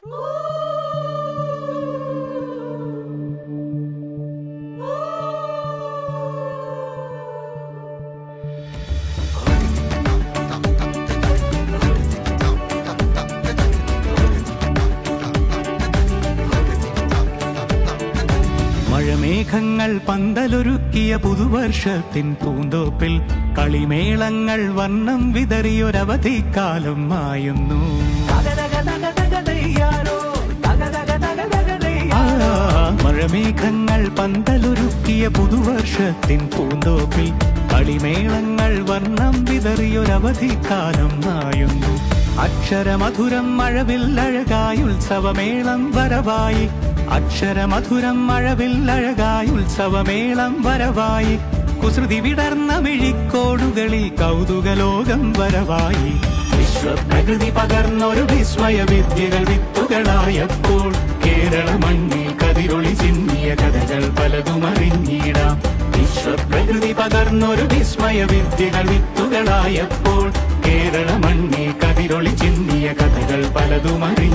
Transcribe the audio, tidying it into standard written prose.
മഴമേഘങ്ങൾ പന്തലൊരുക്കിയ പുതുവർഷത്തിൻ പൂന്തോപ്പിൽ കളിമേളങ്ങൾ വർണ്ണം വിതറിയൊരവധിക്കാലം മായുന്നു. മഴമേഘങ്ങൾ പന്തലൊരുക്കിയ പുതുവർഷത്തിൻ പൂന്തോപ്പിൽ കളിമേളങ്ങൾ വർണ്ണം വിതറിയൊരവധിക്കാലം മായുന്നു. അക്ഷരമധുരം മഴവില്ലഴകായി ഉത്സവമേളം വരവായി. അക്ഷരമധുരം മഴവില്ലഴകായി ഉത്സവമേളം വരവായി. കുസൃതി വിടർന്ന മിഴിക്കോടുകളിൽ കൗതുകലോകം വരവായി. വിശ്വപ്രകൃതി പകർന്നൊരു വിസ്മയ വിദ്യകൾ വിത്തുകളായപ്പോൾ കേരള മണ്ണിൽ കതിരൊളി ചിന്നിയ കഥകൾ പലതും അറിഞ്ഞിടാം. വിശ്വപ്രകൃതി പകർന്നൊരു വിസ്മയ വിദ്യകൾ വിത്തുകളായപ്പോൾ കേരള മണ്ണിൽ കതിരൊളി ചിന്നിയ കഥകൾ പലതും അറിഞ്ഞിടാം.